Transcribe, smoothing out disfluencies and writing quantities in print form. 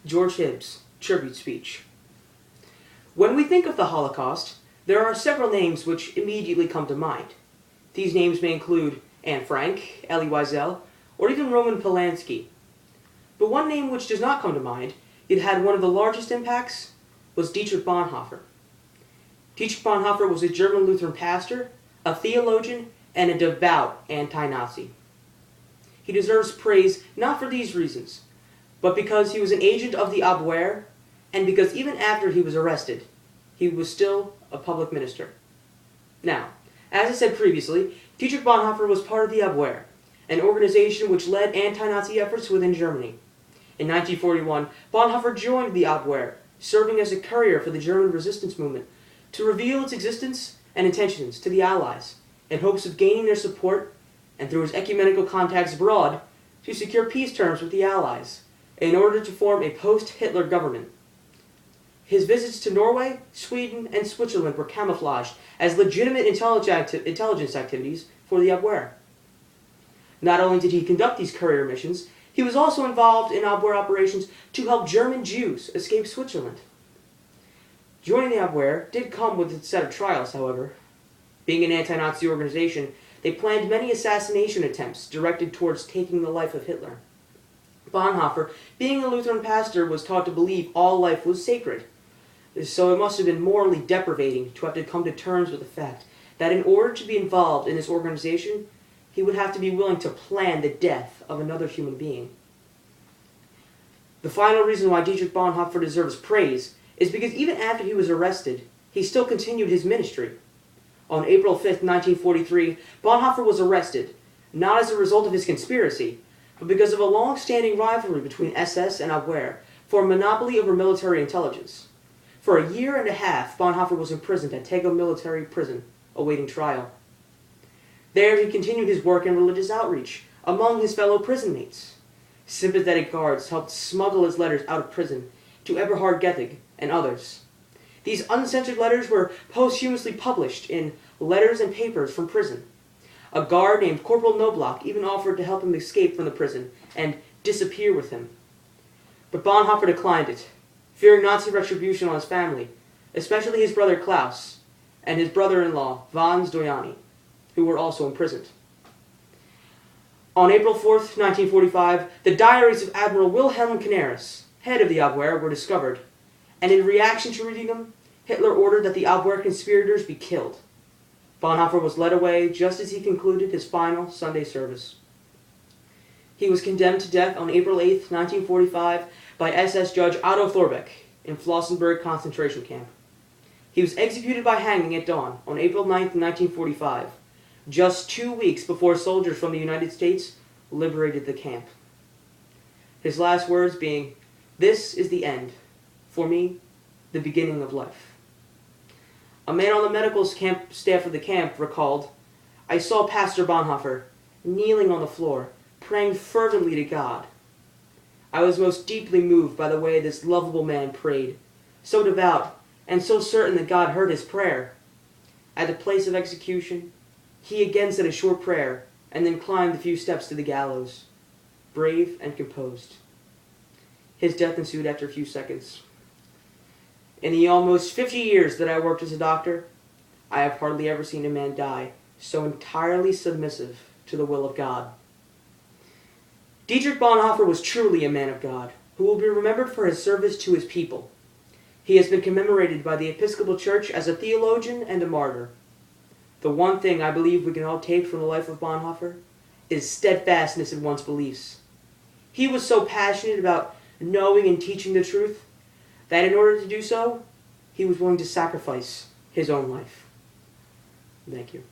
George Hibbs, Tribute Speech. When we think of the Holocaust, there are several names which immediately come to mind. These names may include Anne Frank, Elie Wiesel, or even Roman Polanski. But one name which does not come to mind, yet had one of the largest impacts, was Dietrich Bonhoeffer. Dietrich Bonhoeffer was a German Lutheran pastor, a theologian, and a devout anti-Nazi. He deserves praise not for these reasons, but because he was an agent of the Abwehr, and because even after he was arrested, he was still a public minister. Now, as I said previously, Dietrich Bonhoeffer was part of the Abwehr, an organization which led anti-Nazi efforts within Germany. In 1941, Bonhoeffer joined the Abwehr, serving as a courier for the German resistance movement, to reveal its existence and intentions to the Allies, in hopes of gaining their support, and through his ecumenical contacts abroad, to secure peace terms with the Allies, in order to form a post-Hitler government. His visits to Norway, Sweden, and Switzerland were camouflaged as legitimate intelligence activities for the Abwehr. Not only did he conduct these courier missions, he was also involved in Abwehr operations to help German Jews escape Switzerland. Joining the Abwehr did come with its set of trials, however. Being an anti-Nazi organization, they planned many assassination attempts directed towards taking the life of Hitler. Bonhoeffer, being a Lutheran pastor, was taught to believe all life was sacred. So it must have been morally deprivating to have to come to terms with the fact that in order to be involved in this organization, he would have to be willing to plan the death of another human being. The final reason why Dietrich Bonhoeffer deserves praise is because even after he was arrested, he still continued his ministry. On April 5, 1943, Bonhoeffer was arrested, not as a result of his conspiracy, but because of a long-standing rivalry between SS and Abwehr for a monopoly over military intelligence. For a year and a half, Bonhoeffer was imprisoned at Tegel Military Prison, awaiting trial. There he continued his work in religious outreach among his fellow prison mates. Sympathetic guards helped smuggle his letters out of prison to Eberhard Gethig and others. These uncensored letters were posthumously published in Letters and Papers from Prison. A guard named Corporal Knobloch even offered to help him escape from the prison and disappear with him. But Bonhoeffer declined it, fearing Nazi retribution on his family, especially his brother Klaus and his brother-in-law Franz Doyani, who were also imprisoned. On April 4th, 1945, the diaries of Admiral Wilhelm Canaris, head of the Abwehr, were discovered, and in reaction to reading them, Hitler ordered that the Abwehr conspirators be killed. Bonhoeffer was led away just as he concluded his final Sunday service. He was condemned to death on April 8, 1945, by SS Judge Otto Thorbeck in Flossenburg concentration camp. He was executed by hanging at dawn on April 9, 1945, just 2 weeks before soldiers from the United States liberated the camp. His last words being, "This is the end. For me, the beginning of life." A man on the medical staff of the camp recalled, "I saw Pastor Bonhoeffer kneeling on the floor, praying fervently to God. I was most deeply moved by the way this lovable man prayed, so devout and so certain that God heard his prayer. At the place of execution, he again said a short prayer and then climbed the few steps to the gallows, brave and composed." His death ensued after a few seconds. In the almost 50 years that I worked as a doctor, I have hardly ever seen a man die so entirely submissive to the will of God. Dietrich Bonhoeffer was truly a man of God, who will be remembered for his service to his people. He has been commemorated by the Episcopal Church as a theologian and a martyr. The one thing I believe we can all take from the life of Bonhoeffer is steadfastness in one's beliefs. He was so passionate about knowing and teaching the truth that in order to do so, he was willing to sacrifice his own life. Thank you.